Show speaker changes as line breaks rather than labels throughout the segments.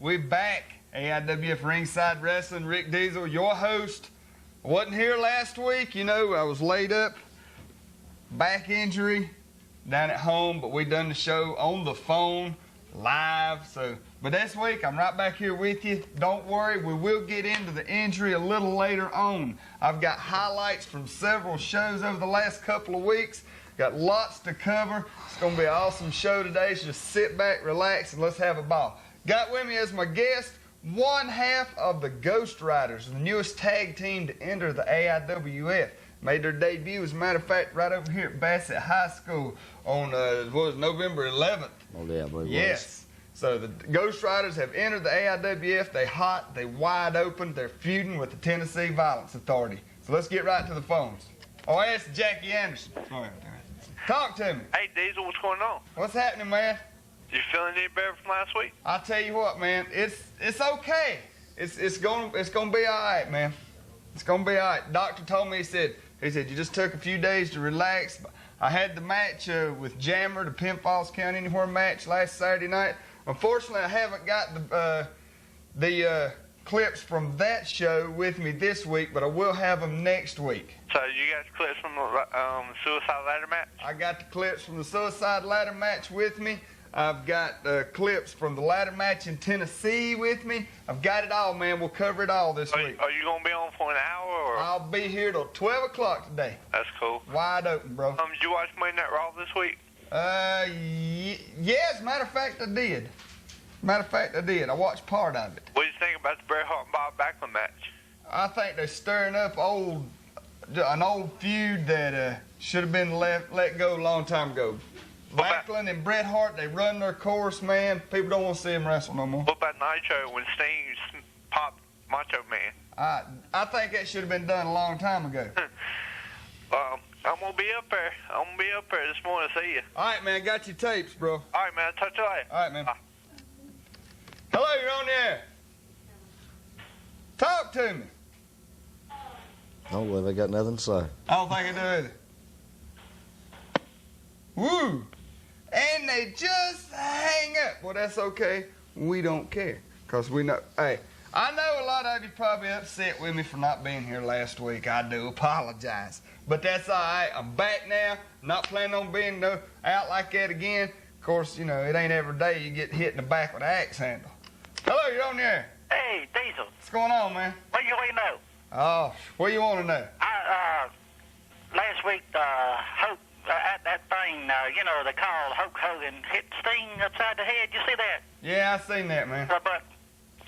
we're back. AIWF Ringside Wrestling, Rick Deezel, your host. I wasn't here last week, you know, I was laid up, back injury, down at home, but we done the show on the phone, live, but this week, I'm right back here with you. Don't worry, we will get into the injury a little later on. I've got highlights from several shows over the last couple of weeks. Got lots to cover. It's going to be an awesome show today, so just sit back, relax, and let's have a ball. Got with me as my guest, one half of the Ghost Riders, the newest tag team to enter the AIWF. Made their debut, as a matter of fact, right over here at Bassett High School on, November 11th.
Oh, yeah, I believe it was.
Yes. So the Ghost Riders have entered the AIWF. They hot, they wide open, they're feuding with the Tennessee Violence Authority. So let's get right to the phones. Oh, that's Jackie Anderson. Sorry. Talk to me.
Hey, Deezel, what's going on?
What's happening, man?
You feeling any better from last week?
I'll tell you what, man. It's okay. It's gonna be all right, man. It's gonna be all right. Doctor told me, he said you just took a few days to relax. I had the match with Jammer, the Penn Falls County Anywhere match last Saturday night. Unfortunately, I haven't got the clips from that show with me this week, but I will have them next week.
So you got clips from the suicide ladder match?
I got the clips from the suicide ladder match with me. I've got clips from the ladder match in Tennessee with me. I've got it all, man. We'll cover it all this week.
Are you going to be on for an hour? Or?
I'll be here till 12 o'clock today.
That's cool.
Wide open, bro.
Did you watch Monday Night Raw this week?
Yeah, as a matter of fact, I did. I watched part of it.
What do you think about the Bret Hart and Bob Backlund match?
I think they're stirring up an old feud that should have been let go a long time ago. Backlund and Bret Hart, they run their course, man. People don't want to see them wrestle no more.
What about Nitro when Sting popped Macho Man?
I think that should have been done a long time ago.
I'm going to be up there. This morning to see you.
All right, man. Got your tapes, bro.
All right, man. I'll touch you later.
All right, man. Hello, you're on the air. Talk to me.
Oh, well, they got nothing to say.
I don't think I do either. Woo! And they just hang up. Well, that's okay. We don't care. Because we know. Hey, I know a lot of you probably upset with me for not being here last week. I do apologize. But that's all right. I'm back now. Not planning on being out like that again. Of course, you know, it ain't every day you get hit in the back with an axe handle. Hello, you're on the air.
Hey, Deezel.
What's going on, man?
What do you know?
Oh, what do you want to know?
Last week, Hope, at that thing, they called Hulk Hogan hit Sting upside the head. You see that?
Yeah, I seen that, man.
But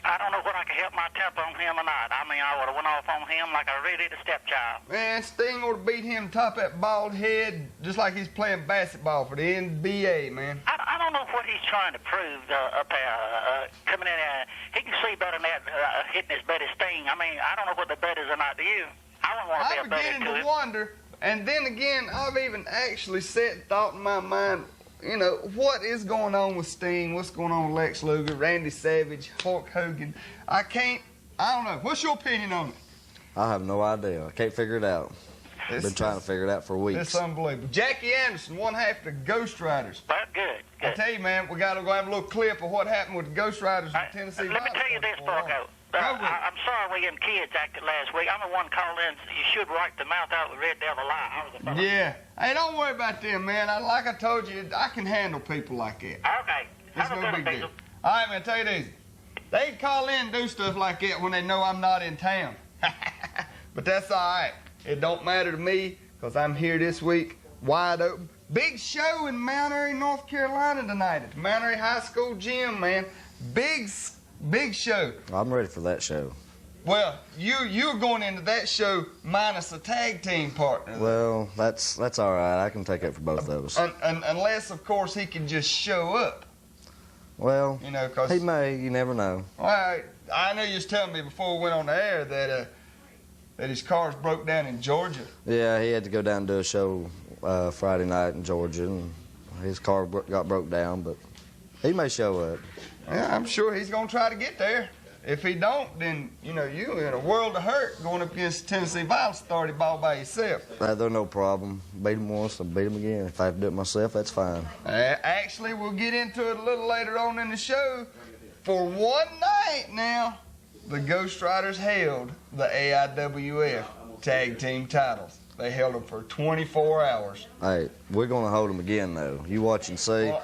I don't know whether I can help my temper on him or not. I mean, I would have went off on him like I really did a stepchild.
Man, Sting ought to beat him top that bald head just like he's playing basketball for the NBA, man.
I don't know what he's trying to prove up there. Coming in there, he can see better than that hitting his buddy Sting. I mean, I don't know whether the bet is or not to you. I don't want to be a buddy to him.
I'm beginning to wonder, and then again, I've even actually sat and thought in my mind, you know, what is going on with Sting? What's going on with Lex Luger, Randy Savage, Hulk Hogan? I don't know. What's your opinion on it?
I have no idea. I can't figure it out. I've been trying to figure it out for weeks.
It's unbelievable. Jackie Anderson, one half of the Ghost Riders.
That's good.
I tell you, man, we got to go have a little clip of what happened with the Ghost Riders in Tennessee.
Let me tell you this, Parko. I'm sorry we them kids acted last week. I'm the one called in. You should write the mouth out of the Red Devil lie.
Yeah. Hey, don't worry about them, man. Like I told you, I can handle people like that.
Okay.
It's no big deal. All right, man, tell you this. They can call in and do stuff like that when they know I'm not in town. But that's all right. It don't matter to me because I'm here this week, wide open. Big show in Mount Airy, North Carolina tonight at the Mount Airy High School gym, man. Big show.
I'm ready for that show.
Well, you're going into that show minus a tag team partner.
Well, that's all right. I can take it for both of us.
Unless, of course, he can just show up.
Well,
you know, cause
he may. You never know.
Well, I know you was telling me before we went on the air that his car's broke down in Georgia.
Yeah, he had to go down and do a show Friday night in Georgia, and his car got broke down, but he may show up.
Yeah, I'm sure he's going to try to get there. If he don't, then, you know, you're in a world of hurt going up against Tennessee Violence Authority all by yourself.
They're no problem. Beat him once, I'll beat him again. If I have to do it myself, that's fine.
Actually, we'll get into it a little later on in the show. for one night now, the Ghost Riders held the AIWF Tag Team titles. They held them for 24 hours.
Hey, we're going to hold them again, though. You watch and see.
Well,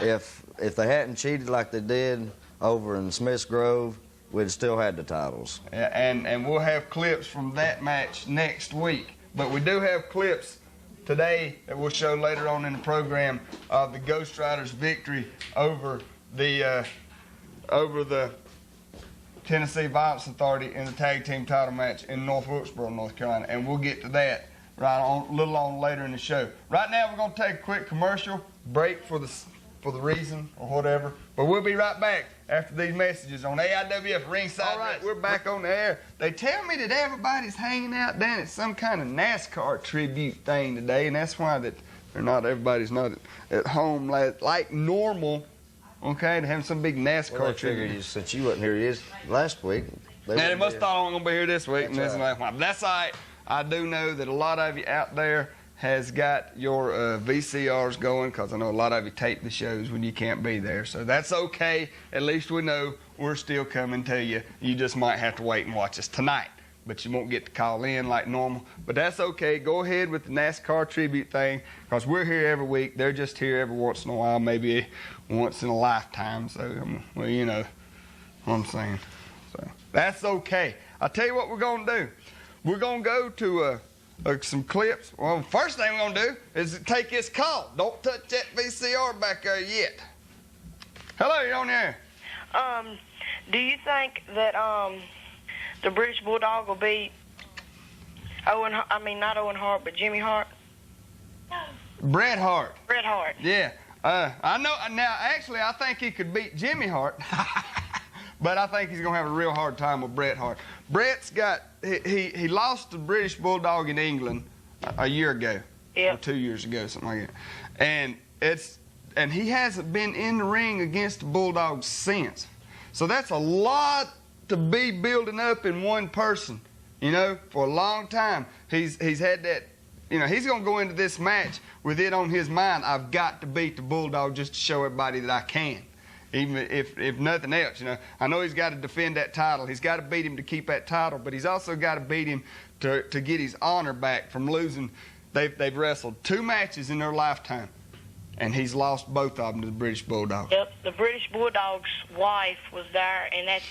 if they hadn't cheated like they did over in Smith's Grove, we'd have still had the titles.
And we'll have clips from that match next week. But we do have clips today that we'll show later on in the program of the Ghost Riders' victory over the Tennessee Violence Authority in the tag team title match in North Wilkesboro, North Carolina. And we'll get to that a little on later in the show. Right now, we're going to take a quick commercial break for the reason or whatever. But we'll be right back after these messages on AIWF Ringside. All right, we're back on the air. They tell me that everybody's hanging out down at some kind of NASCAR tribute thing today, and that's why that everybody's not at home like normal. Okay, they're having some big NASCAR tribute.
Since you wasn't here last week.
They must have thought I wasn't going to be here this week.
That's right.
Well, that's all right. I do know that a lot of you out there has got your VCRs going, because I know a lot of you tape the shows when you can't be there. So that's okay. At least we know we're still coming to you. You just might have to wait and watch us tonight. But you won't get to call in like normal. But that's okay. Go ahead with the NASCAR tribute thing, because we're here every week. They're just here every once in a while, maybe once in a lifetime. So, well, you know what I'm saying. So that's okay. I'll tell you what we're going to do. We're going to go to some clips. Well, first thing we're going to do is take this call. Don't touch that VCR back there yet. Hello, you're on the air.
Do you think that the British Bulldog will beat not Owen Hart, but Jimmy Hart?
Bret Hart.
Bret Hart.
Yeah. I know. Now, actually, I think he could beat Jimmy Hart. But I think he's going to have a real hard time with Bret Hart. Bret's got, he lost the British Bulldog in England a year ago.
Yep.
Or 2 years ago, something like that. And he hasn't been in the ring against the Bulldog since. So that's a lot to be building up in one person, you know, for a long time. He's had that, you know, he's going to go into this match with it on his mind. I've got to beat the Bulldog just to show everybody that I can. Even if nothing else, you know. I know he's got to defend that title. He's got to beat him to keep that title, but he's also got to beat him to get his honor back from losing. They've wrestled 2 matches in their lifetime, and he's lost both of them to the British Bulldog.
Yep, the British Bulldog's wife was there, and that's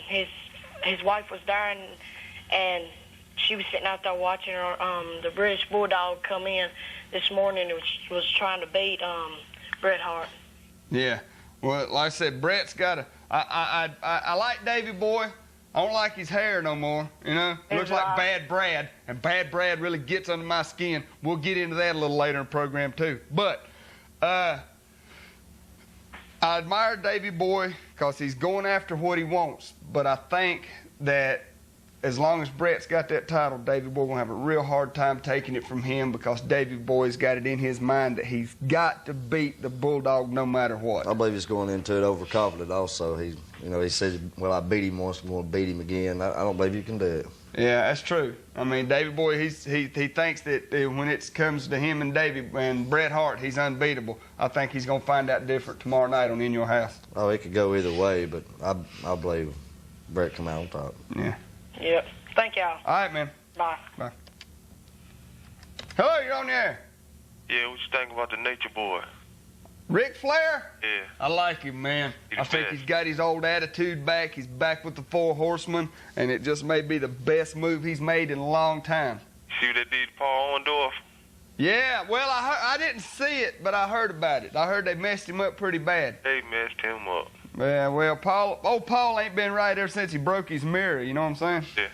his wife was there, and she was sitting out there watching the British Bulldog come in this morning and was trying to beat Bret Hart.
Yeah. Well, like I said, Bret's got a... I like Davey Boy. I don't like his hair no more, you know. It looks like Bad Brad, and Bad Brad really gets under my skin. We'll get into that a little later in the program, too. But I admire Davey Boy because he's going after what he wants. But I think that as long as Bret's got that title, Davey Boy will have a real hard time taking it from him, because Davey Boy's got it in his mind that he's got to beat the Bulldog no matter what.
I believe he's going into it overconfident also. He said, well, I beat him once, I'm going to beat him again. I don't believe you can do it.
Yeah, that's true. I mean, Davey Boy, he thinks that when it comes to him and Davey and Bret Hart, he's unbeatable. I think he's going to find out different tomorrow night on In Your House.
Oh, it could go either way, but I believe Bret come out on top.
Yeah.
Yep. Thank y'all.
All right, man.
Bye.
Bye. Hello, you're on the air.
Yeah, what you think about the Nature Boy?
Ric Flair?
Yeah.
I like him, man.
He's
I think
best.
he's got his old attitude back. He's back with the 4 Horsemen, and it just may be the best move he's made in a long time.
See what they did to Paul Orndorff?
Yeah, well, I didn't see it, but I heard about it. I heard they messed him up pretty bad.
They messed him up.
Yeah, well, Paul ain't been right ever since he broke his mirror, you know what I'm saying?
Yeah.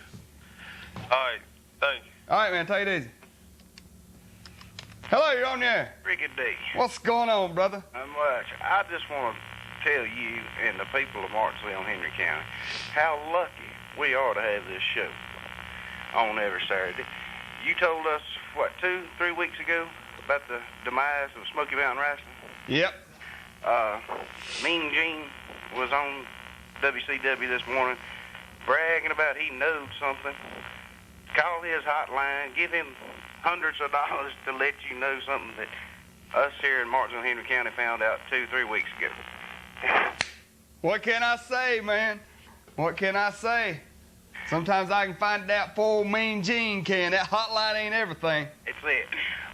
All right, thank you.
All right, man, take it easy. Hello, you're on there.
Ricky D.
What's going on, brother?
Not much. I just want to tell you and the people of Martinsville and Henry County how lucky we are to have this show on every Saturday. You told us, 2-3 weeks ago about the demise of Smoky Mountain Wrestling?
Yep.
Mean Gene was on WCW this morning bragging about he knows something. Call his hotline, give him hundreds of dollars to let you know something that us here in Martinsville and Henry County found out 2-3 weeks ago.
What can I say, man? What can I say? Sometimes I can find it out for old Mean Gene can. That hotline ain't everything.
It's it.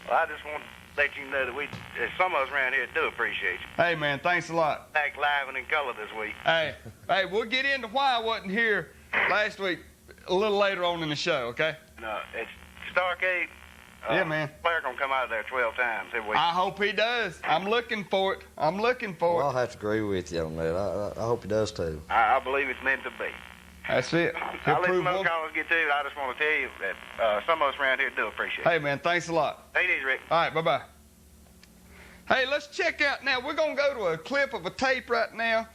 Well, I just want to let you know that some of us around here do appreciate you.
Hey, man, thanks a lot.
Act live and in color this week.
Hey, we'll get into why I wasn't here last week a little later on in the show, okay?
No, it's Starcade.
Yeah, man.
Blair gonna come out of there 12 times every week.
I hope he does. I'm looking for it.
Well, I'll have to agree with you on that. I hope he does too.
I believe it's meant to be.
That's it.
I'll let some other callers get to it. I just want to tell you that some of us around here do appreciate it.
Hey, man, thanks a lot.
Take it easy, Rick.
All right, bye-bye. Hey, let's check out now. We're going to go to a clip of a tape right now.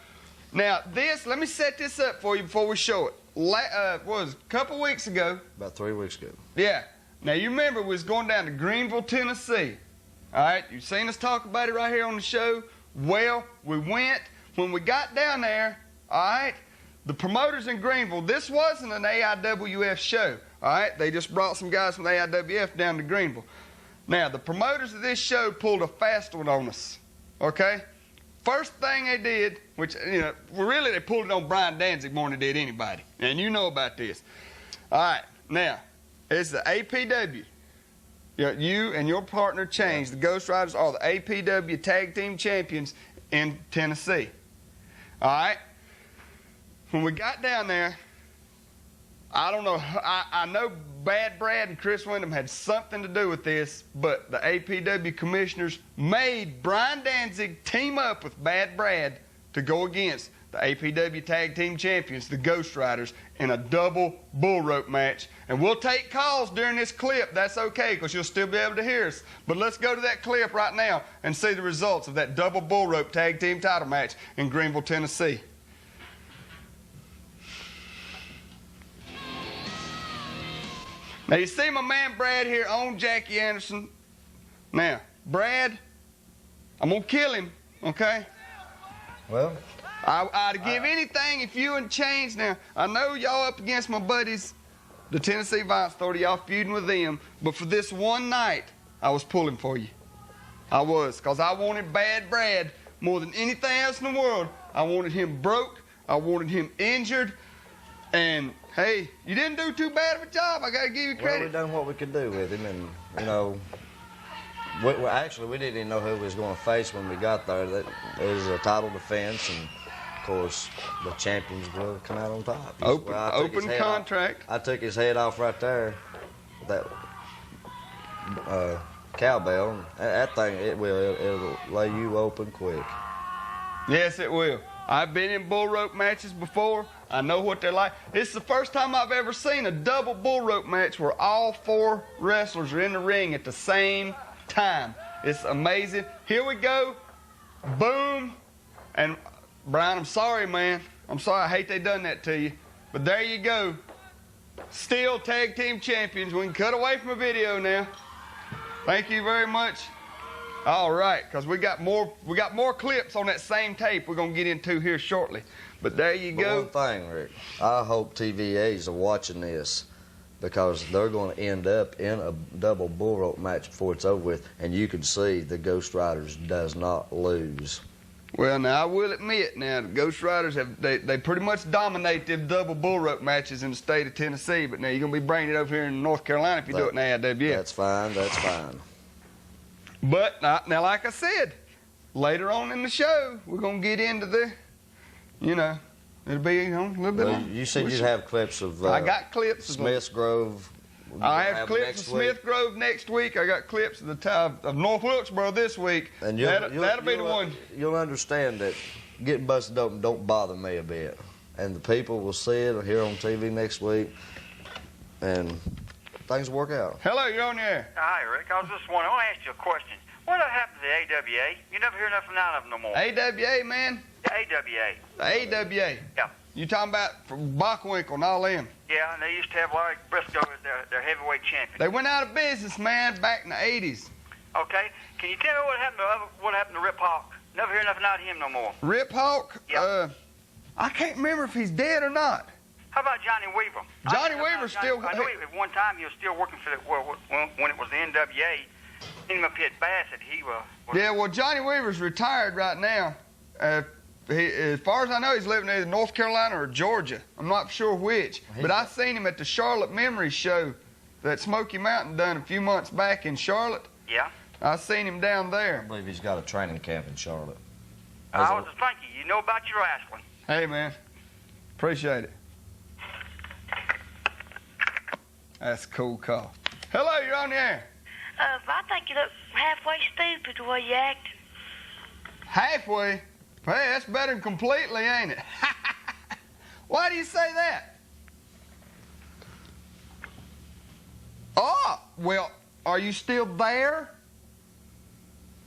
Now, let me set this up for you before we show it. Was a couple weeks ago.
About 3 weeks ago.
Yeah. Now, you remember we was going down to Greenville, Tennessee. All right? You've seen us talk about it right here on the show. Well, we went. When we got down there, all right, the promoters in Greenville, this wasn't an AIWF show, all right? They just brought some guys from the AIWF down to Greenville. Now, the promoters of this show pulled a fast one on us, okay? First thing they did, which, you know, really they pulled it on Brian Danzig more than they did anybody, and you know about this. All right, now, it's the APW. You and your partner changed. The Ghost Riders are the APW Tag Team Champions in Tennessee, all right? When we got down there, I don't know, I know Bad Brad and Chris Wyndham had something to do with this, but the APW commissioners made Brian Danzig team up with Bad Brad to go against the APW Tag Team Champions, the Ghost Riders, in a double bull rope match. And we'll take calls during this clip. That's okay, because you'll still be able to hear us. But let's go to that clip right now and see the results of that double bull rope tag team title match in Greenville, Tennessee. Now, you see my man Brad here on Jackie Anderson. Now, Brad, I'm going to kill him, okay?
Well,
I'd give anything if you and Change. Now, I know y'all up against my buddies, the Tennessee Vice Authority. Y'all feuding with them. But for this one night, I was pulling for you. I was, because I wanted Bad Brad more than anything else in the world. I wanted him broke. I wanted him injured. And, hey, you didn't do too bad of a job. I got to give you credit.
Well, we done what we could do with him. And, you know, actually, we didn't even know who we was going to face when we got there. It was a title defense. And, of course, the champions will come out on top.
Open contract.
I took his head off right there. That cowbell. That thing, it'll lay you open quick.
Yes, it will. I've been in bull rope matches before. I know what they're like. It's the first time I've ever seen a double bull rope match where all 4 wrestlers are in the ring at the same time. It's amazing. Here we go. Boom. And Brian, I'm sorry, man. I'm sorry. I hate they done that to you. But there you go. Still tag team champions. We can cut away from a video now. Thank you very much. All right, because we got more clips on that same tape we're going to get into here shortly. But there you go.
One thing, Rick, I hope TVAs are watching this, because they're going to end up in a double bull rope match before it's over with, and you can see the Ghost Riders does not lose.
Well, now, I will admit, now, the Ghost Riders, they pretty much dominate them double bull rope matches in the state of Tennessee, but now you're going to be bringing it over here in North Carolina if you do it in AIWF.
That's fine, that's fine.
But, now, like I said, later on in the show, we're going to get into the, you know, it'll be a little bit long.
You said you'd have clips of
I got clips of
Smith's Grove.
I have clips of Smith Grove next week. I got clips of of North Wilkesboro this week.
And
that'll be the one.
You'll understand that getting busted open don't bother me a bit. And the people will see it here on TV next week, and things will work out.
Hello, you're on the air.
Hi, Rick. I was just wondering, I want to ask you a question. What happened to the AWA? You never hear nothing out of them no more.
AWA, man?
The AWA.
The AWA?
Yeah.
You talking about from Bachwinkle and all them?
Yeah, and they used to have Larry Briscoe as their heavyweight champion.
They went out of business, man, back in the 80s.
Okay. Can you tell me what happened to Rip Hawk? Never hear nothing out of him no more.
Rip Hawk?
Yeah.
I can't remember if he's dead or not.
How about Johnny Weaver?
Johnny Weaver's still...
I know at one time he was still working for when it was the NWA. Him up here at Bassett, he was...
Yeah, well, Johnny Weaver's retired right now. as far as I know, he's living in either North Carolina or Georgia. I'm not sure which. But I seen him at the Charlotte Memory Show that Smoky Mountain done a few months back in Charlotte.
Yeah.
I seen him down there.
I believe he's got a training camp in Charlotte.
I was thinking, you know about your wrestling.
Hey, man. Appreciate it. That's a cool call. Hello, you're on the air.
I think you look halfway stupid the way you acting.
Halfway? Hey, that's better than completely, ain't it? Why do you say that? Oh, well, are you still there?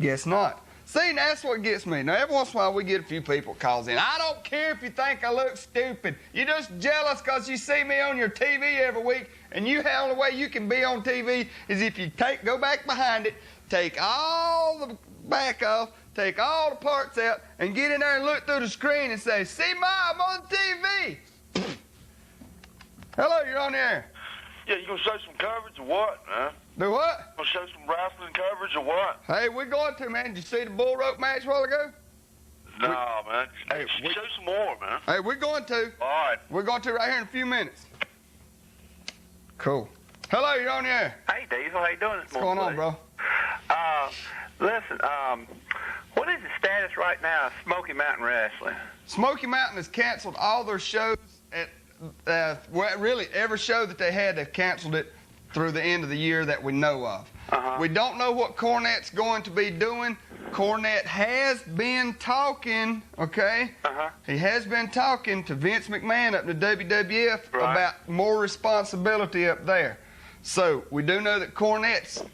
Guess not. See, that's what gets me. Now, every once in a while, we get a few people calls in. I don't care if you think I look stupid. You're just jealous because you see me on your TV every week, and the only way you can be on TV is if you go back behind it, take all the back off, take all the parts out, and get in there and look through the screen and say, see, Ma, I'm on TV. Hello, you're on the air.
Yeah, you gonna show some coverage or what, huh?
Do what?
Gonna show some wrestling coverage or what?
Hey, we're going to, man. Did you see the bull rope match a while ago?
No, man.
Hey,
show some more, man.
Hey, we're going to.
All right.
We're going to right here in a few minutes. Cool. Hello, you're on the air.
Hey, Deezel, how you doing this
What's
morning?
going on, bro?
Listen, what is the status right now of Smoky Mountain Wrestling?
Smoky Mountain has canceled all their shows at, well, really every show that they had, they've canceled it through the end of the year that we know of. We don't know what Cornette's going to be doing. Cornette has been talking, okay? He has been talking to Vince McMahon up in the WWF about more responsibility up there. So we do know that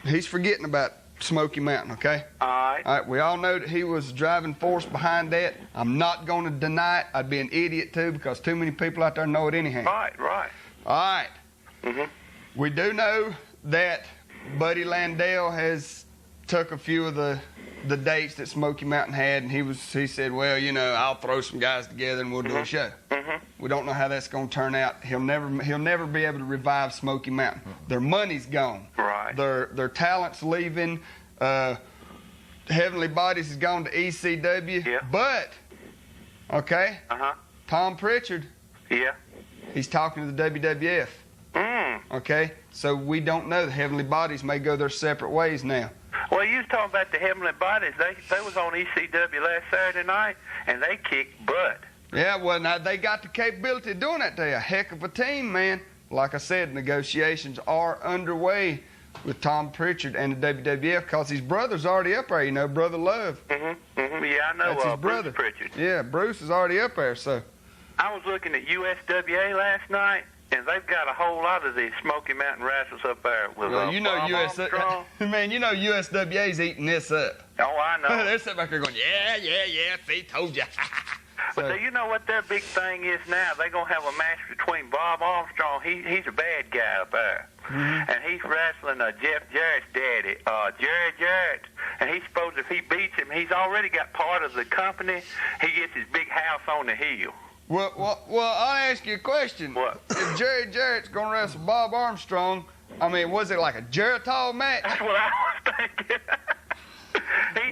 he's forgetting about Smoky Mountain, okay?
All right.
All right, we all know that he was the driving force behind that. I'm not going to deny it. I'd be an idiot, too, because too many people out there know it anyhow.
Right.
All right. We do know that Buddy Landell has took a few of the dates that Smoky Mountain had, and he said, well, you know, I'll throw some guys together and we'll do a show. We don't know how that's going to turn out. He'll never be able to revive Smoky Mountain. Their money's gone.
Right.
Their talent's leaving. Heavenly Bodies has gone to ECW.
Yeah.
But, okay, Tom Pritchard,
Yeah.
he's talking to the WWF. Okay, so we don't know. The Heavenly Bodies may go their separate ways now.
Well, you was talking about the Heavenly Bodies. They was on ECW last Saturday night, and they kicked butt.
Yeah, well, now they got the capability of doing that. They're a heck of a team, man. Like I said, negotiations are underway with Tom Pritchard and the WWF because his brother's already up there, you know, Brother Love.
Yeah, I know.
That's his brother.
Bruce Pritchard.
Yeah, Bruce is already up there, so.
I was looking at USWA last night, and they've got a whole lot of these Smoky Mountain wrestlers up there with
Well, you know,
Bob Armstrong.
man, you know USWA's eating this up.
Oh, I know.
They're sitting back there going, yeah, see, told ya.
But do you know what their big thing is now? They're going to have a match between Bob Armstrong. He's a bad guy up there. And he's wrestling Jeff Jarrett's daddy, Jerry Jarrett. And he's supposed, if he beats him, he's already got part of the company. He gets his big house on the hill.
Well, I'll ask you a question.
What?
If Jerry Jarrett's going to wrestle Bob Armstrong, I mean, was it like a Geritol match?
That's what I was thinking.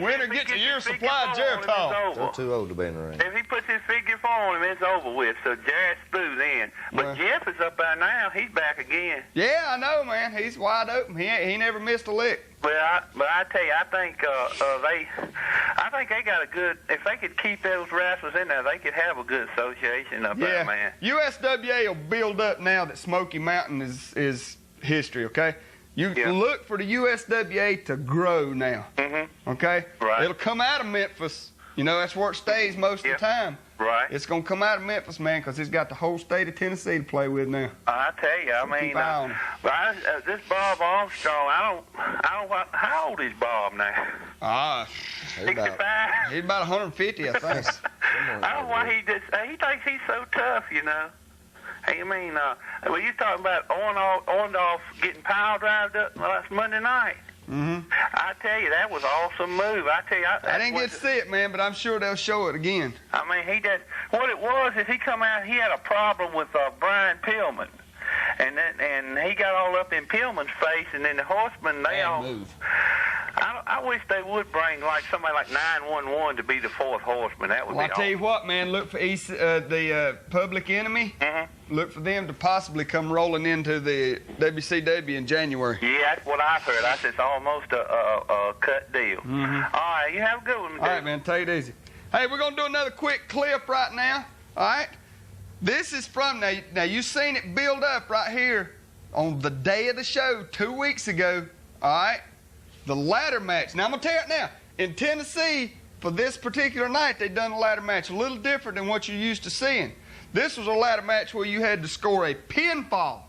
Winner gets a year's supply of Geritol.
They're too old to be in the ring.
If he puts his figure four on him, it's over with. So Jarrett's through then. But Jeff is up there now. He's back again.
Yeah, I know, man. He's wide open. He never missed a lick.
But I tell you, I think they got a good. If they could keep those wrestlers in there, they could have a good association up there, man.
USWA will build up now that Smoky Mountain is history. Okay, you look for the USWA to grow now. Okay,
Right.
It'll come out of Memphis. You know, that's where it stays most of the time.
Right.
It's gonna come out of Memphis, man, because it's got the whole state of Tennessee to play with now.
I tell you, I mean, this Bob Armstrong, I don't. How old is Bob now? 65.
He's about 150, I think.
I don't know why he thinks he's so tough, you know. I mean, well, you talking about Orndorff getting power drived up last Monday night. I tell you, that was an awesome move. I tell you,
I didn't get to see it, man, but I'm sure they'll show it again.
I mean, what it was is he come out. He had a problem with Brian Pillman, and he got all up in Pillman's face, and then the Horsemen, they all.
Move.
I I wish they would bring like somebody like 911 to be the fourth horseman. That would
Well,
be
I tell you
awesome.
what, man, look for the Public Enemy. Look for them to possibly come rolling into the WCW in January.
Yeah, that's what I've heard. It's almost a cut deal. All right, you have a good one.
All right, man, take it easy. Hey, we're going to do another quick clip right now, all right? This is from, now you've seen it build up right here on the day of the show 2 weeks ago, all right? The ladder match. Now, I'm going to tell you right now, in Tennessee, for this particular night, they done a ladder match a little different than what you're used to seeing. This was a ladder match where you had to score a pinfall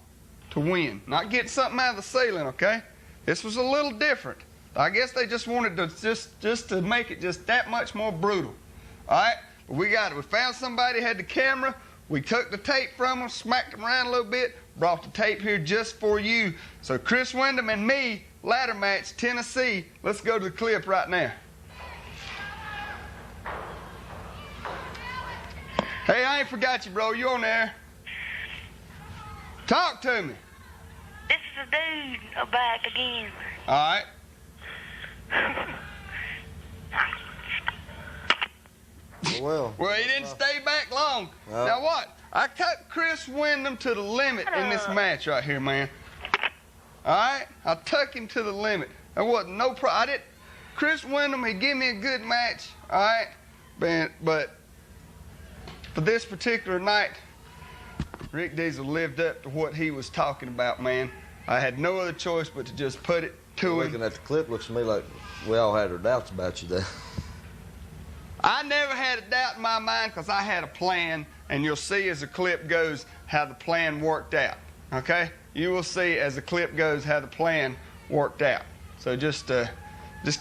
to win, not get something out of the ceiling, okay? This was a little different. I guess they just wanted to just to make it just that much more brutal. All right, we got it. We found somebody, had the camera. We took the tape from them, smacked them around a little bit, brought the tape here just for you. So Chris Wyndham and me, ladder match, Tennessee. Let's go to the clip right now. Hey, I ain't forgot you, bro. You on there? Talk to me.
This is a dude back again.
All right.
Well,
Well, he didn't stay back long.
No.
Now what? I took Chris Wyndham to the limit in this match right here, man. All right? I took him to the limit. There wasn't no problem. I didn't. Chris Wyndham, he gave me a good match, all right? But for this particular night, Rick Deezel lived up to what he was talking about, man. I had no other choice but to just put it to him.
looking at the clip, looks to me like we all had our doubts about you there.
I never had a doubt in my mind because I had a plan, and you'll see as the clip goes how the plan worked out, okay? You will see as the clip goes how the plan worked out. So just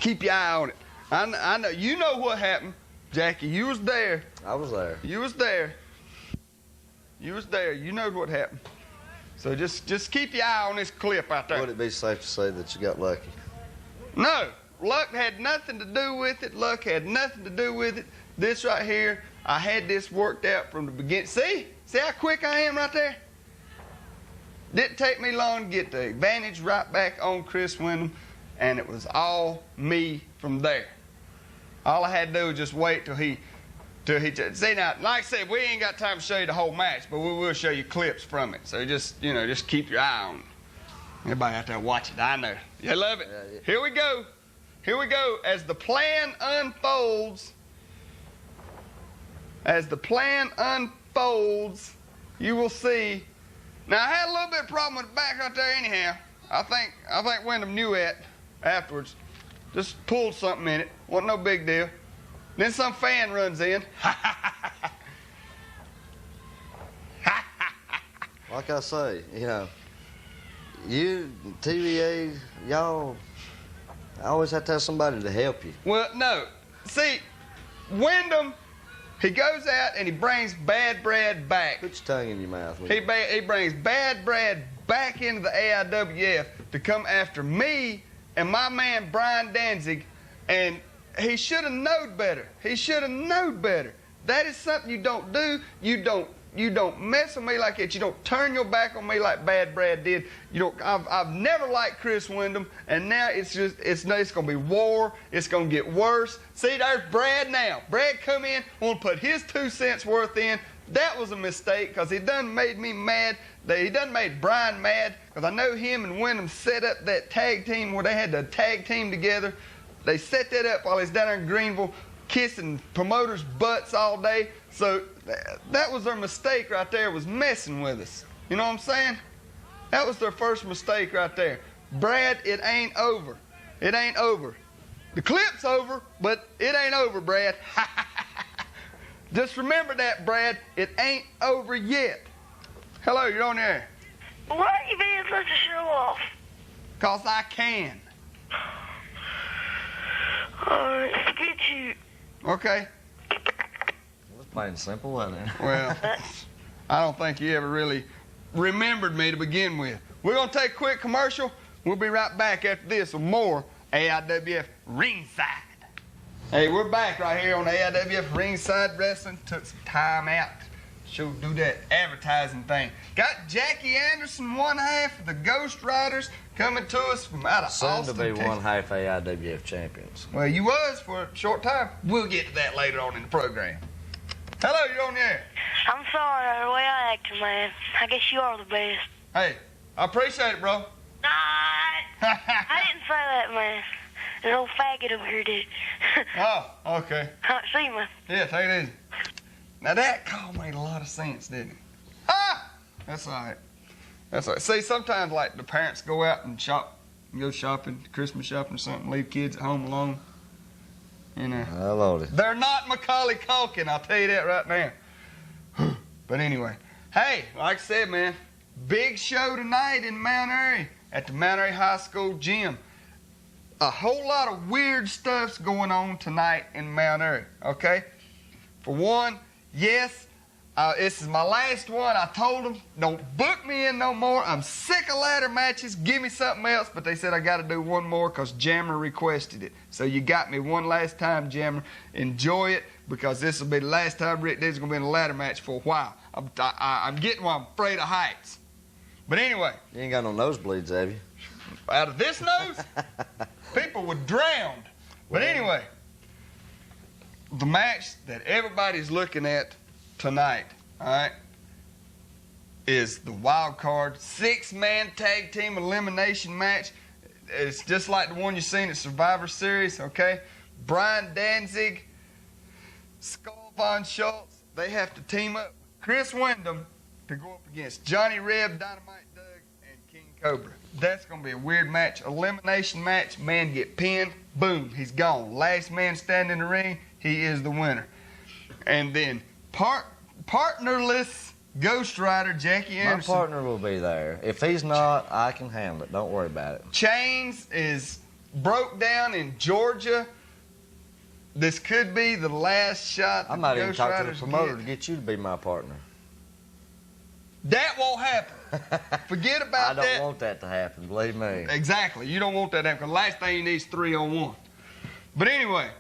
keep your eye on it. I know, you know what happened. Jackie, you was there.
I was there.
You was there. You was there. You know what happened. So just keep your eye on this clip out there.
Would it be safe to say that you got lucky?
No, luck had nothing to do with it. Luck had nothing to do with it. This right here, I had this worked out from the beginning. See how quick I am right there? Didn't take me long to get the advantage right back on Chris Wyndham, and it was all me from there. All I had to do was just wait till he see, now, like I said, we ain't got time to show you the whole match, but we will show you clips from it. So just keep your eye on it. Everybody out there watch it, I know. You love it.
Yeah.
Here we go. Here we go. As the plan unfolds, you will see. Now, I had a little bit of problem with the back right there anyhow. I think Wyndham knew it afterwards. Just pulled something in it. Wasn't no big deal. Then some fan runs in.
Like I say, you, TVA, y'all, I always have to have somebody to help you.
Well, no. See, Wyndham, he goes out and he brings Bad Brad back.
Put your tongue in your mouth.
He brings Bad Brad back into the AIWF to come after me and my man Brian Danzig, and he should have known better. He should have known better. That is something you don't do. You don't mess with me like that. You don't turn your back on me like Bad Brad did. I've never liked Chris Wyndham, and now it's gonna be war. It's gonna get worse. See, there's Brad now. Brad come in, want to put his 2 cents worth in. That was a mistake because he done made me mad. He done made Brian mad because I know him and Wyndham set up that tag team where they had to tag team together. They set that up while he's down there in Greenville kissing promoters' butts all day. So that was their mistake right there, was messing with us. You know what I'm saying? That was their first mistake right there. Brad, it ain't over. It ain't over. The clip's over, but it ain't over, Brad. Just remember that, Brad. It ain't over yet. Hello, you're on there.
Why are you being such a show-off?
'Cause I can.
Alright, forget you.
Okay.
It was plain and simple, wasn't it?
Well, I don't think you ever really remembered me to begin with. We're going to take a quick commercial. We'll be right back after this with more AIWF Ringside. Hey, we're back right here on AIWF Ringside Wrestling. Took some time out Should do that advertising thing. Got Jackie Anderson, one half of the Ghost Riders, coming to us from out of
Soon
Austin,
to be
Texas.
one half AIWF champions.
Well, you was for a short time. We'll get to that later on in the program. Hello, you're on the air.
I'm sorry the way I acted, man. I guess you are the best.
Hey, I appreciate it, bro.
I didn't say that, man. An old faggot over here did.
Oh, okay.
See you, man.
Yeah, take it easy. Now that call made a lot of sense, didn't it? Ah! That's all right. That's all right. See, sometimes like the parents go out and shop, go shopping, Christmas shopping or something, leave kids at home alone. You know.
Hello.
They're not Macaulay Culkin, I'll tell you that right now. But anyway, hey, like I said, man, big show tonight in Mount Airy at the Mount Airy High School gym. A whole lot of weird stuff's going on tonight in Mount Airy, okay? For one, yes, this is my last one. I told them, don't book me in no more. I'm sick of ladder matches. Give me something else. But they said I got to do one more because Jammer requested it. So you got me one last time, Jammer. Enjoy it because this will be the last time Rick Deezel going to be in a ladder match for a while. I'm getting one. I'm afraid of heights. But anyway.
You ain't got no nosebleeds, have you?
Out of this nose, people were drowned. But anyway, the match that everybody's looking at tonight, all right, is the wild card 6-man tag team elimination match. It's just like the one you've seen at Survivor Series, okay? Brian Danzig, Skull Von Schultz, they have to team up with Chris Wyndham to go up against Johnny Reb, Dynamite Doug, and King Cobra. That's going to be a weird match. Elimination match, man get pinned, boom, he's gone. Last man standing in the ring, he is the winner. And then partnerless Ghost Rider Jackie Anderson.
My partner will be there. If he's not, I can handle it. Don't worry about it.
Chains is broke down in Georgia. This could be the last shot
I might even
Ghost
talk to the
Riders
promoter
get.
to get you to be my partner.
That won't happen. Forget about that.
I don't want that to happen, believe me.
Exactly. You don't want that to happen. The last thing you need is 3-on-1. But anyway,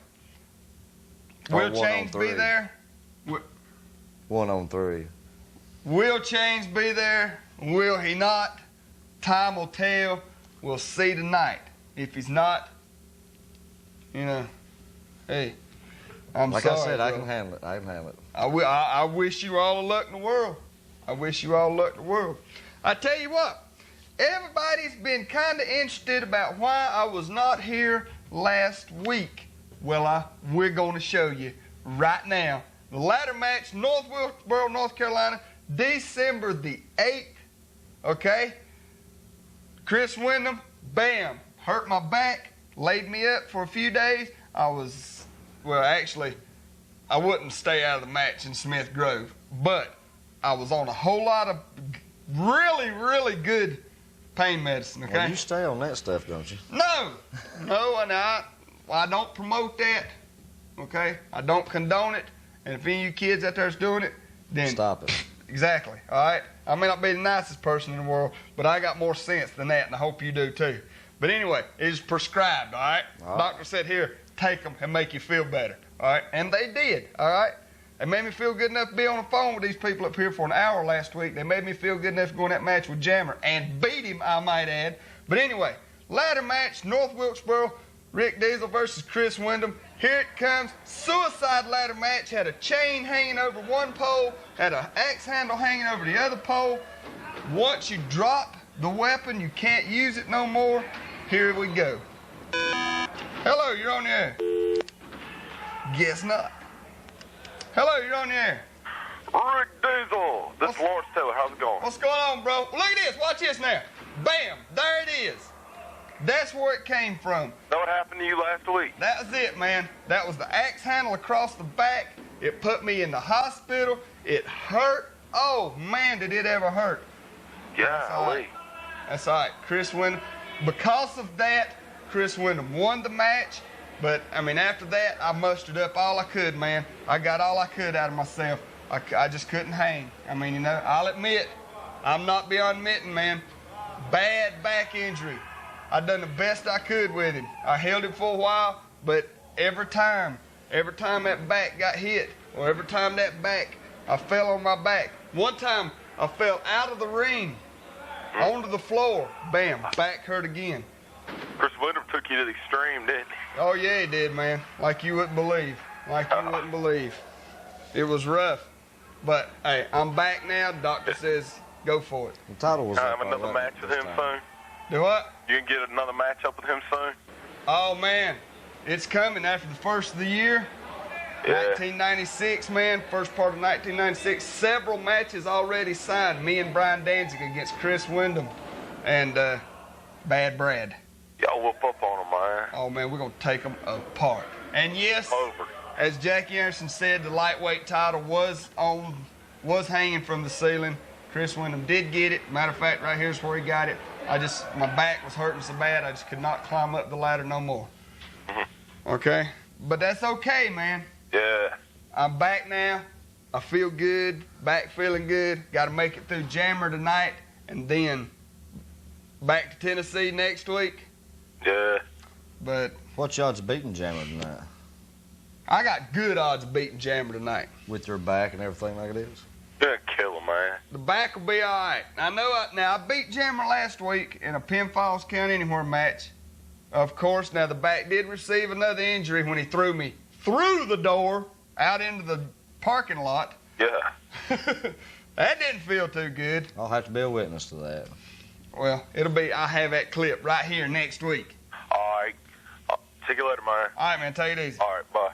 will Chains be there?
1-on-3.
Will Chains be there? Will he not? Time will tell. We'll see tonight. If he's not, you know, hey, I'm
like
sorry.
I said,
bro.
I can handle it. I can handle it.
I wish you all the luck in the world. I wish you all the luck in the world. I tell you what, everybody's been kind of interested about why I was not here last week. Well, we're going to show you right now. The ladder match, North Wilkesboro, North Carolina, December the 8th, okay? Chris Wyndham, bam, hurt my back, laid me up for a few days. Actually, I wouldn't stay out of the match in Smith Grove, but I was on a whole lot of really, really good pain medicine, okay?
Well, you stay on that stuff, don't you?
No, and I don't promote that, okay? I don't condone it, and if any of you kids out there is doing it, then
stop it.
Exactly, all right? I may not be the nicest person in the world, but I got more sense than that, and I hope you do too. But anyway, it's prescribed, all right?
All right.
Doctor said, here, take them and make you feel better, all right? And they did, all right? They made me feel good enough to be on the phone with these people up here for an hour last week. They made me feel good enough to go in that match with Jammer and beat him, I might add. But anyway, ladder match, North Wilkesboro, Rick Deezel versus Chris Wyndham. Here it comes. Suicide ladder match. Had a chain hanging over one pole, had an axe handle hanging over the other pole. Once you drop the weapon, you can't use it no more. Here we go. Hello, you're on the air. Guess not. Hello, you're on the air.
Rick Deezel. This is Lawrence Taylor. How's it going?
What's going on, bro? Look at this. Watch this now. Bam. There it is. That's where it came from.
Know what happened to you last week?
That was it, man. That was the axe handle across the back. It put me in the hospital. It hurt. Oh, man, did it ever hurt.
Golly.
That's all right. Chris Wyndham. Because of that, Chris Wyndham won the match. But, I mean, after that, I mustered up all I could, man. I got all I could out of myself. I just couldn't hang. I mean, you know, I'll admit, I'm not beyond admitting, man. Bad back injury. I done the best I could with him. I held him for a while, but every time that back got hit, or every time that back I fell on my back. One time, I fell out of the ring, onto the floor. Bam, back hurt again.
Chris Wyndham took you to the extreme, didn't he?
Oh, yeah, he did, man. Like you wouldn't believe. Like you wouldn't believe. It was rough. But, hey, I'm back now. The doctor says go for it.
The title was
Have another match with him soon?
Do what?
You can get another match up with him soon?
Oh, man. It's coming after the first of the year.
Yeah.
1996, man. First part of 1996. Several matches already signed. Me and Brian Danzig against Chris Wyndham and Bad Brad.
Y'all whoop up on him, man.
Oh, man, we're going to take them apart. And yes,
Over.
as Jackie Anderson said, the lightweight title was hanging from the ceiling. Chris Wyndham did get it. Matter of fact, right here's where he got it. My back was hurting so bad, I just could not climb up the ladder no more. Okay? But that's okay, man.
Yeah.
I'm back now. I feel good. Back feeling good. Got to make it through Jammer tonight, and then back to Tennessee next week.
Yeah.
But
What's your odds of beating Jammer tonight?
I got good odds of beating Jammer tonight.
With your back and everything like it is?
You're a killer, man.
The back will be all right. I know. I beat Jammer last week in a Penn Falls County Anywhere match. Of course, now the back did receive another injury when he threw me through the door out into the parking lot.
Yeah.
That didn't feel too good.
I'll have to be a witness to that.
Well, I have that clip right here next week.
All right. See you later, man.
All right, man. Take it easy.
All right, bye.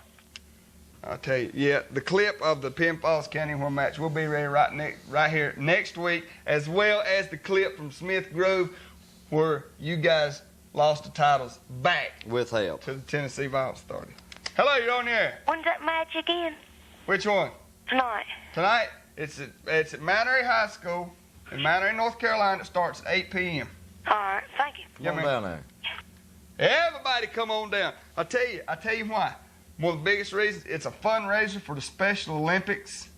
I'll tell you. Yeah, the clip of the Penn Falls County Anywhere match will be ready right here next week, as well as the clip from Smith Grove where you guys lost the titles back
With help.
to the Tennessee Violence Authority. Hello, you're on the air.
When's that match again?
Which one?
Tonight.
Tonight, it's at Mount Airy High School in Mount Airy, North Carolina. It starts at 8 p.m.
All right, thank you.
Come on down there.
Everybody come on down. I tell you why. One of the biggest reasons, it's a fundraiser for the Special Olympics.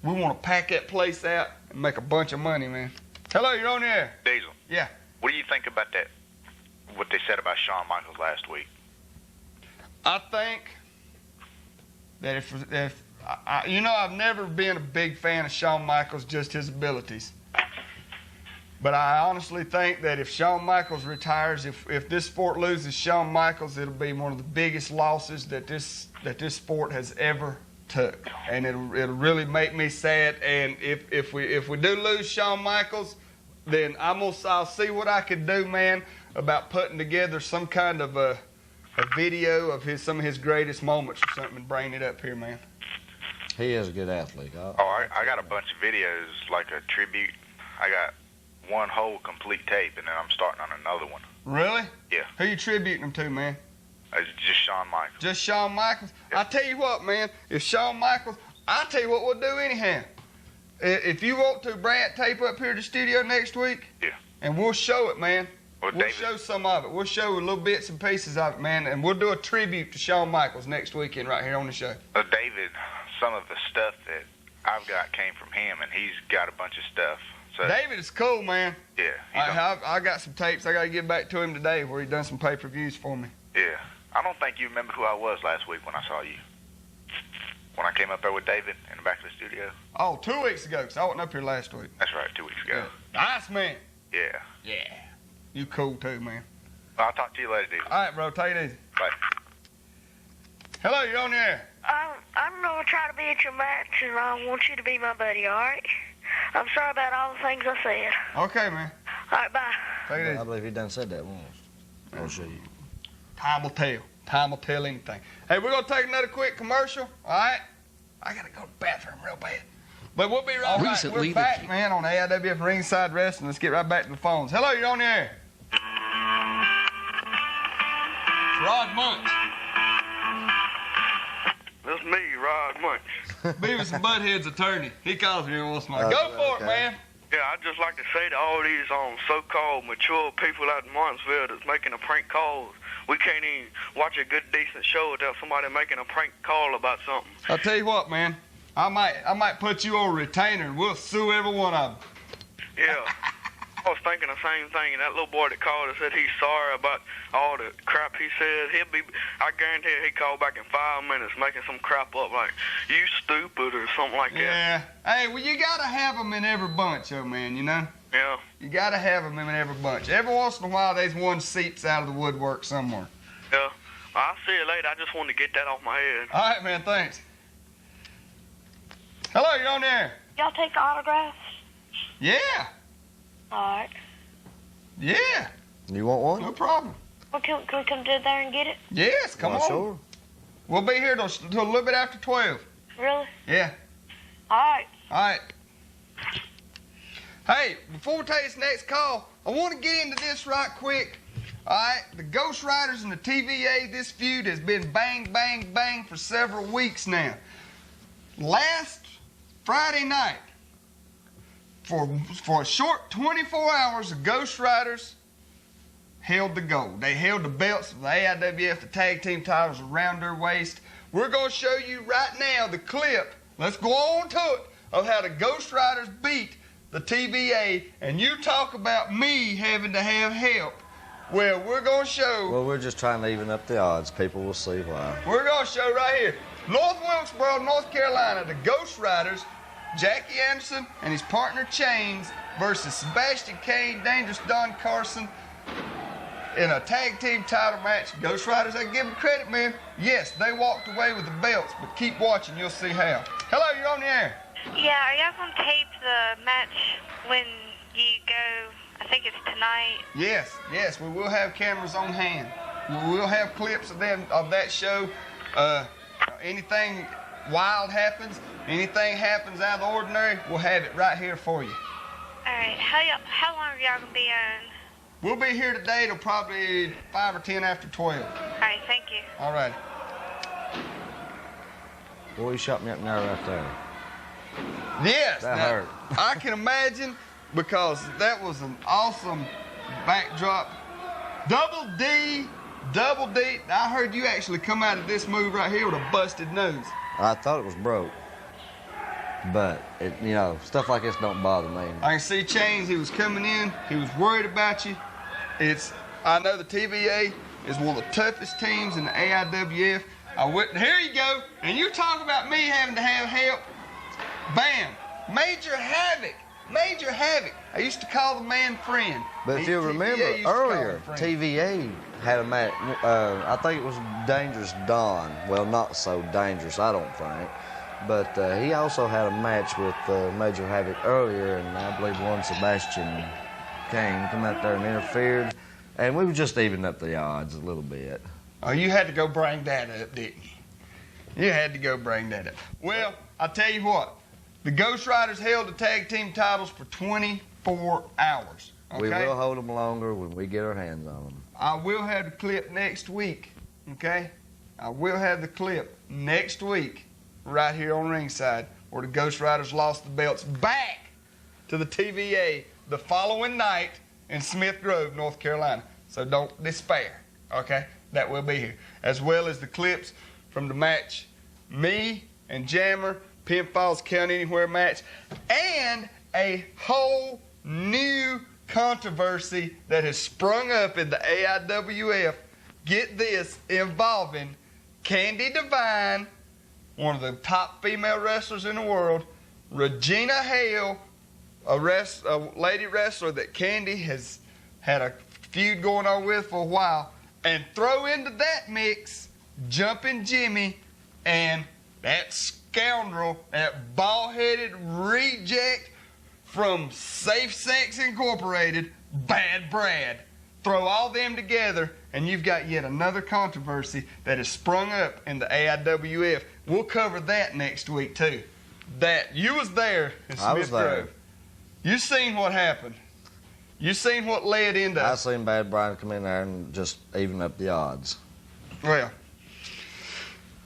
We want to pack that place out and make a bunch of money, man. Hello, you're on the air.
Deezel.
Yeah.
What do you think about that? What they said about Shawn Michaels last week?
I think that if I've never been a big fan of Shawn Michaels, just his abilities. But I honestly think that if Shawn Michaels retires, if this sport loses Shawn Michaels, it'll be one of the biggest losses that this sport has ever took, and it'll really make me sad. And if we do lose Shawn Michaels, then I'll see what I can do, man, about putting together some kind of a video of some of his greatest moments or something and bring it up here, man.
He is a good athlete.
I got a bunch of videos, like a tribute. I got one whole complete tape, and then I'm starting on another one.
Really?
Yeah.
Who you tributing him to, man?
It's just Shawn Michaels.
Just Shawn Michaels?
Yeah.
I tell you what, man, if Shawn Michaels, I'll tell you what we'll do anyhow. If you want to, Brad, tape up here at the studio next week.
Yeah.
And we'll show it, man.
Well,
We'll
David,
show some of it. We'll show little bits and pieces of it, man, and we'll do a tribute to Shawn Michaels next weekend right here on the show.
David, some of the stuff that I've got came from him, and he's got a bunch of stuff. So
David is cool, man.
yeah,
I got some tapes I got to get back to him today where he done some pay-per-views for me.
yeah. I don't think you remember who I was last week when I saw you. When I came up there with David in the back of the studio.
Oh, 2 weeks ago, because I wasn't up here last week.
That's right, 2 weeks ago.
Nice, man.
Yeah.
Yeah. You cool, too, man.
Well, I'll talk to you later, dude.
All right, bro. Take it easy.
Bye.
Hello, you're on the air.
I'm going to try to be at your match, and I want you to be my buddy, all right? I'm sorry about all the things I said.
Okay, man.
All right, bye.
Take it
I
easy.
believe he done said that once. I'll show you.
Time will tell. Time will tell anything. Hey, we're going to take another quick commercial, all right? I got to go to the bathroom real bad. But we'll be right back.
Recently,
We're back, man, on AIWF Ringside Wrestling. Let's get right back to the phones. Hello, you're on the air. It's Rod Munch.
That's me, Rod Munch.
Beavis and Butthead's attorney. He calls me once in a while. Go for it, man.
Yeah, I'd just like to say to all these so-called mature people out in Martinsville that's making a prank calls, we can't even watch a good, decent show without somebody making a prank call about something.
I'll tell you what, man. I might put you on retainer and we'll sue every one of them.
Yeah. I was thinking the same thing, and that little boy that called and said he's sorry about all the crap he said. I guarantee he called back in 5 minutes making some crap up like, you stupid or something like that.
Yeah. Hey, well, you got to have them in every bunch, oh man, you know?
Yeah.
You got to have them in every bunch. Every once in a while, there's one seeps out of the woodwork somewhere.
Yeah. I'll see you later. I just wanted to get that off my head.
All right, man, thanks. Hello, you're on there.
Y'all take autographs?
Yeah.
All right.
Yeah.
You want one?
No problem.
Well, can we come to there and get it?
Yes, come on.
Sure.
We'll be here till a little bit after 12.
Really?
Yeah.
All right.
All right. Hey, before we take this next call, I want to get into this right quick. All right, the Ghost Riders and the TVA, this feud has been bang, bang, bang for several weeks now. Last Friday night, for a short 24 hours, the Ghost Riders held the gold. They held the belts of the AIWF, the tag team titles around their waist. We're going to show you right now the clip. Let's go on to it of how the Ghost Riders beat the TVA, and you talk about me having to have help. Well, we're going to show.
Well, we're just trying to even up the odds. People will see why.
We're going to show right here. North Wilkesboro, North Carolina, the Ghost Riders, Jackie Anderson and his partner Chains versus Sebastian Kane, Dangerous Don Carson in a tag team title match. Ghost Riders, I give them credit, man. Yes, they walked away with the belts, but keep watching, you'll see how. Hello, you're on the air.
Yeah, are y'all going to tape the match when you go, I think it's tonight?
Yes, we will have cameras on hand. We will have clips of that show. Anything wild happens, anything happens out of the ordinary, we'll have it right here for you.
All right, how long are y'all going to be on?
We'll be here today till probably 5 or 10 after 12.
All right, thank you.
All right.
Boy, you shot me up now right there.
Yes.
That hurt.
I can imagine, because that was an awesome backdrop. Double D. I heard you actually come out of this move right here with a busted nose.
I thought it was broke. But, stuff like this don't bother me.
I can see Chains, he was coming in. He was worried about you. I know the TVA is one of the toughest teams in the AIWF. Here you go. And you talk about me having to have help. Bam. Major havoc. I used to call the man friend.
But if you remember earlier, TVA had a match. I think it was Dangerous Don. Well, not so dangerous, I don't think. But he also had a match with Major Havoc earlier, and I believe one Sebastian Kane come out there and interfered. And we were just evening up the odds a little bit.
Oh, you had to go bring that up, didn't you? You had to go bring that up. Well, I'll tell you what. The Ghost Riders held the tag team titles for 24 hours. Okay?
We will hold them longer when we get our hands on them.
I will have the clip next week, okay? I will have the clip next week right here on ringside where the Ghost Riders lost the belts back to the TVA the following night in Smith Grove, North Carolina. So don't despair, okay? That will be here. As well as the clips from the match, me and Jammer, Pinfalls Count Anywhere match, and a whole new controversy that has sprung up in the AIWF. Get this, involving Candy Devine, one of the top female wrestlers in the world, Regina Hale, a lady wrestler that Candy has had a feud going on with for a while, and throw into that mix Jumpin' Jimmy and that scoundrel, that bald-headed reject from Safe Sex Incorporated, Bad Brad. Throw all them together, and you've got yet another controversy that has sprung up in the AIWF. We'll cover that next week, too. That you was there in Smith Grove. You seen what happened. You seen what led into
I seen Bad Brad come in there and just even up the odds.
Well,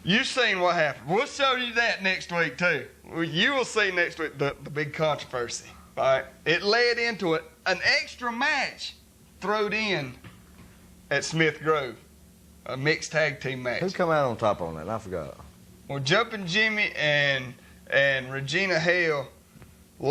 you seen what happened. We'll show you that next week, too. You will see next week the big controversy. All right? It led into an extra match thrown in at Smith Grove, a mixed tag team match.
Who come out on top on that? I forgot.
Well, Jumpin' Jimmy and Regina Hale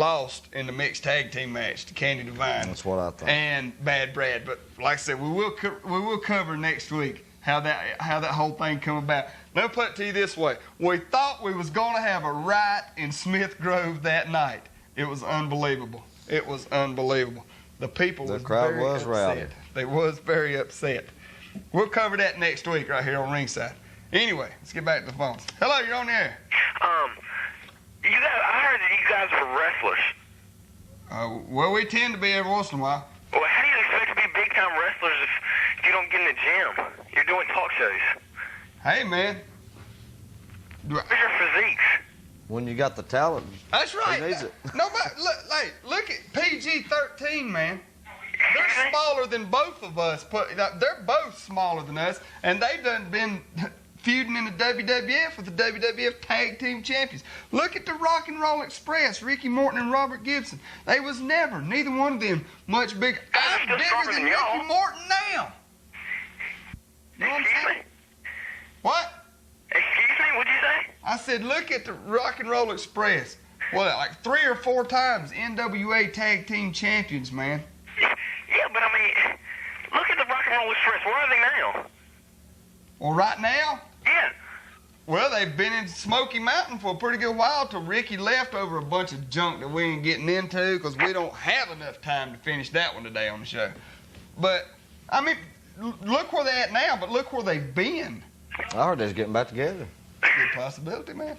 lost in the mixed tag team match to Candy Divine.
That's what I thought.
And Bad Brad. But like I said, we will cover next week how that whole thing come about. Let me put it to you this way. We thought we was going to have a riot in Smith Grove that night. It was unbelievable. It was unbelievable. The people
The crowd was
upset.
rowdy.
They was very upset. We'll cover that next week right here on Ringside. Anyway, let's get back to the phones. Hello, you're on the air.
You guys, I heard that you guys were wrestlers.
Well, we tend to be every once in a while.
Well, how do you expect to be big-time wrestlers if you don't get in the gym? You're doing talk shows.
Hey, man.
Where's your physiques?
When you got the talent,
That's right.
who needs it?
Nobody, look at PG-13, man. They're smaller than both of us. They're both smaller than us, and they've done been feuding in the WWF with the WWF Tag Team Champions. Look at the Rock and Roll Express, Ricky Morton and Robert Gibson. They was never, neither one of them, much bigger. I'm
still
bigger
stronger
than
than y'all.
Ricky Morton now. You know what I'm
Excuse
saying?
me?
What?
Excuse me? What'd you say?
I said, look at the Rock and Roll Express. Well, like 3 or 4 times NWA Tag Team Champions, man.
Yeah, but I mean, look at the Rock and Roll Express. Where are they now?
Well, right now,
Yeah.
well, they've been in Smoky Mountain for a pretty good while till Ricky left over a bunch of junk that we ain't getting into because we don't have enough time to finish that one today on the show. But, I mean, look where they're at now, but look where they've been.
I heard they was getting back together.
Good possibility, man.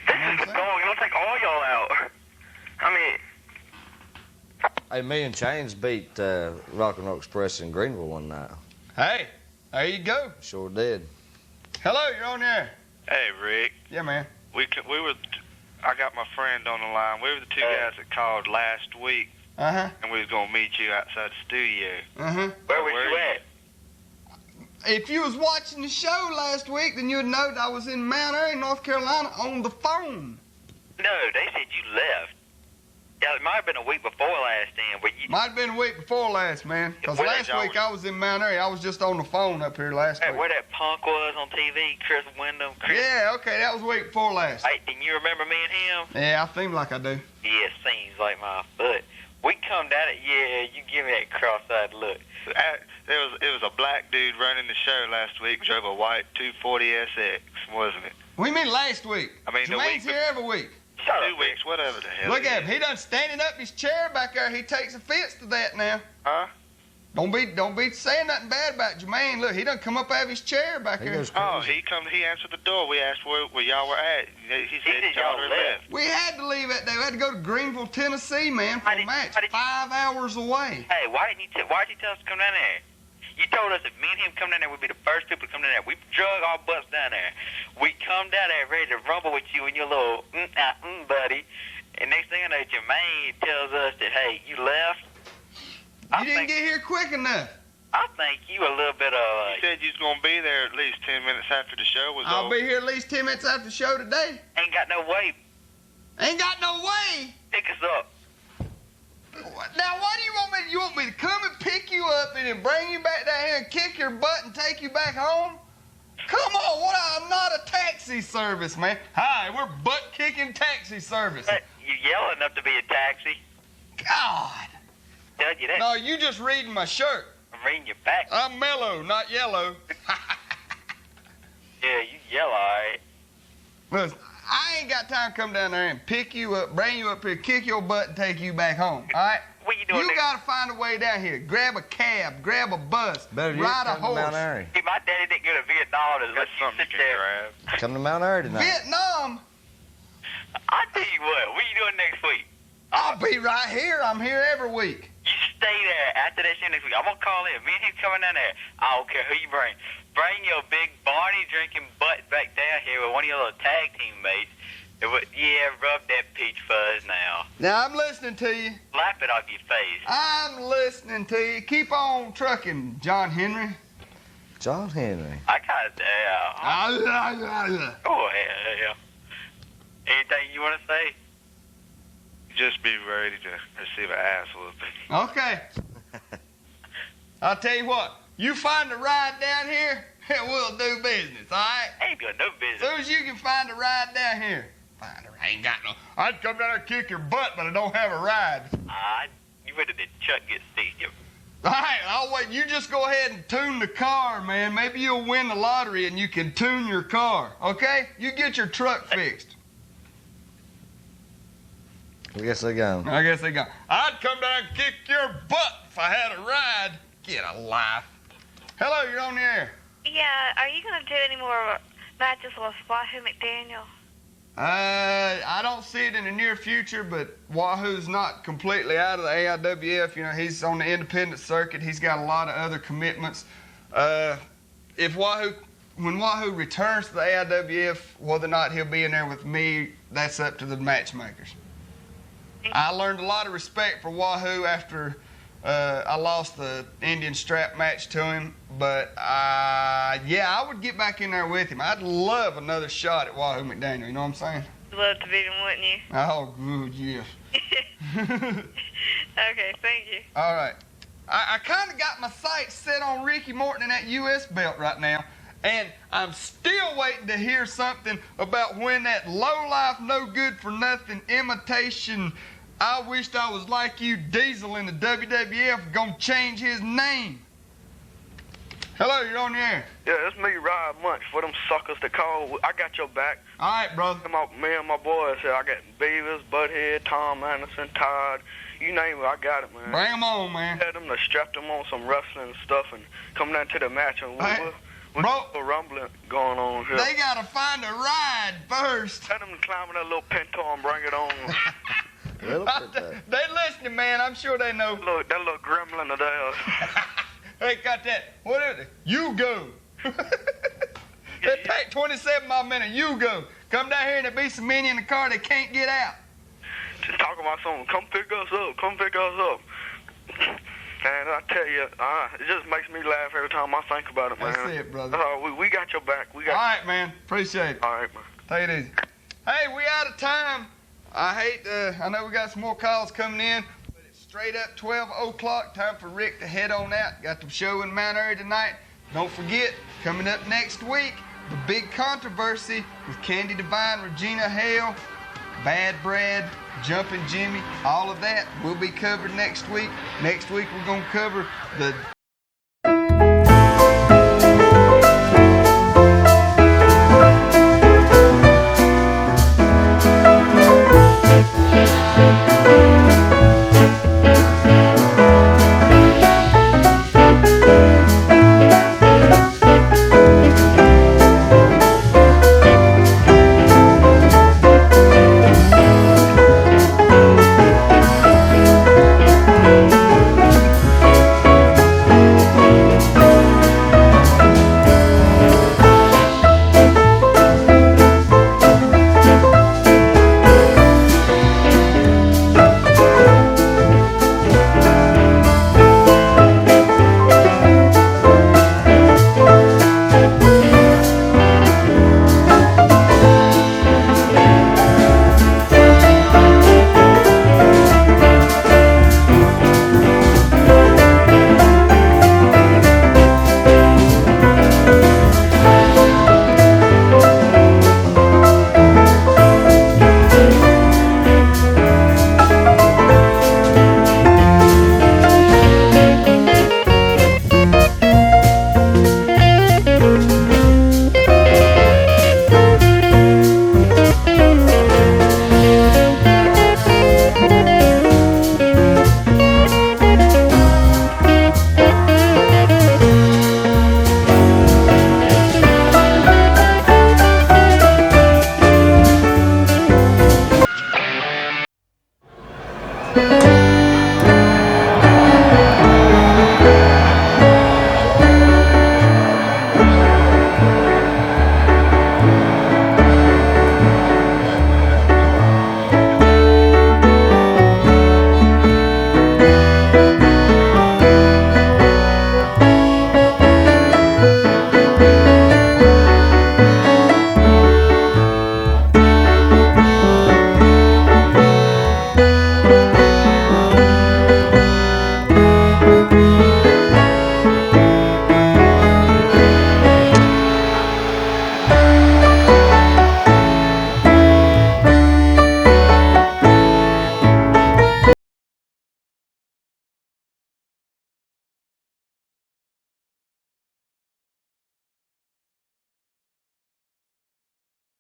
This is the dog. It'll take all y'all out. I mean,
Hey, me and Chains beat Rock and Roll Express in Greenville one night.
Hey, there you go.
Sure did.
Hello, you're on there.
Hey, Rick.
Yeah, man.
I got my friend on the line. We were the two guys that called last week,
Uh-huh.
and we was gonna meet you outside the studio.
Uh-huh.
where was you at?
If you was watching the show last week, then you'd know that I was in Mount Airy, North Carolina, on the phone.
No, they said you left. Yeah, it might have been a week before last then, but you...
Might have been a week before last, man. Because
Where
last
that
week I was in Mount Airy. I was just on the phone up here last
Hey,
week.
where that punk was on TV, Chris Wyndham.
Yeah, okay, that was a week before last.
Hey, can you remember me and him?
Yeah, I seem like I do.
Yeah, seems like my foot. We come down it, yeah, you give me that cross-eyed look.
It was a black dude running the show last week. Drove a white 240 SX, wasn't it?
What do you mean last week?
I mean, the
Jermaine's
week
here every week.
Shut
2
up,
weeks, whatever the hell.
Look
it
at
is.
him. He done standing up his chair back there. He takes offense to that now.
Huh?
Don't be saying nothing bad about Jermaine. Look, he done come up out of his chair back
He
here.
goes
Oh,
crazy.
he answered the door. We asked where y'all were at. He said
said
y'all
y'all
were
left.
left.
We had to leave that day. We had to go to Greenville, Tennessee, man, for
Why
a
did-
match.
why did you-
5 hours away.
Hey, why didn't you tell us to come down there? You told us if me and him come down there, we'd be the first people to come down there. We drug our butts down there. We come down there ready to rumble with you and your little buddy. And next thing I know, Jermaine tells us that, hey, you left.
You didn't get here quick enough.
I think you a little bit of...
You said you was gonna be there at least 10 minutes after the show was
I'll
over.
be here at least 10 minutes after the show today.
ain't got no way.
Ain't got no way.
Pick us up.
Now, why do you want me? You want me to come and pick you up and then bring you back down here and kick your butt and take you back home? Come on, I'm not a taxi service, man. Hi, we're butt-kicking taxi service.
Hey, you yell enough to be a taxi.
God.
Tell you that.
No, you just reading my shirt.
I'm reading your back.
I'm mellow, not yellow.
Yeah, you yell all right.
Listen, I ain't got time to come down there and pick you up, bring you up here, kick your butt, and take you back home. All right?
What you doing
You
there?
got to find a way down here. Grab a cab, grab a bus,
Better yet,
ride a
come to Mount
horse.
Airy.
See, my daddy didn't go to Vietnam to let
That's
you
something
sit
you
there.
can grab.
Come to Mount Airy tonight.
Vietnam?
I tell you what you doing next week?
I'll be right here. I'm here every week.
You stay there after that show next week. I'm gonna call in. Me and him coming down there. I don't care who you bring. Bring your big Barney drinking butt back down here with one of your little tag team mates. Yeah, rub that peach fuzz now.
Now, I'm listening to you.
Slap it off your face.
I'm listening to you. Keep on trucking, John Henry.
John Henry.
I gotta, oh, yeah. Anything you want to say?
Just be ready to receive an ass whooping.
Okay. I'll tell you what. You find a ride down here, and we'll do business, all right?
I ain't doing no
As
business.
soon as you can find a ride down here, find a ride. I ain't got no. I'd come down there and kick your butt, but I don't have a ride.
You ready to Chuck get stitched?
All right, I'll wait. You just go ahead and tune the car, man. Maybe you'll win the lottery and you can tune your car, okay? You get your truck fixed.
I guess they gone.
I'd come down and kick your butt if I had a ride. Get a life. Hello, you're on the air.
Yeah, are you going to do any more matches with Wahoo McDaniel?
I don't see it in the near future, but Wahoo's not completely out of the AIWF. You know, he's on the independent circuit. He's got a lot of other commitments. When Wahoo returns to the AIWF, whether or not he'll be in there with me, that's up to the matchmakers. I learned a lot of respect for Wahoo after I lost the Indian strap match to him, but yeah, I would get back in there with him. I'd love another shot at Wahoo McDaniel, you know what I'm saying?
You'd love to beat him, wouldn't you?
Oh, good, yes.
Okay, thank you.
All right. I kind of got my sights set on Ricky Morton and that U.S. belt right now, and I'm still waiting to hear something about when that low-life, no-good-for-nothing imitation I wished I was like you Deezel in the WWF gonna change his name. Hello, you're on the air.
Yeah, it's me, Rod Munch, for them suckers to call. I got your back.
All right, brother.
Me and my boys here. I got Beavers, Butthead, Tom Anderson, Todd. You name it, I got it, man.
Bring them on, man.
Had them to strap them on some wrestling and stuff and come down to the match. And we got a rumbling going on here.
They gotta find a ride first.
Had them climb in that little pinto and bring it on.
They listening, man. I'm sure they know.
Look, that little gremlin of theirs.
Hey, got that. What is it? You go. That take 27 miles a minute. You go. Come down here and there be some men in the car that can't get out.
Just talking about something. Come pick us up. Come pick us up. And I tell you, it just makes me laugh every time I think about it, man.
That's it, brother.
We got your back.
All right, man. Appreciate it.
All right, man.
Take it easy. Hey, we out of time. I know we got some more calls coming in, but it's straight up 12 o'clock. Time for Rick to head on out. Got the show in Mount Airy tonight. Don't forget, coming up next week, the big controversy with Candy Divine, Regina Hale, Bad Brad, Jumpin' Jimmy, all of that will be covered next week. Next week, we're going to cover the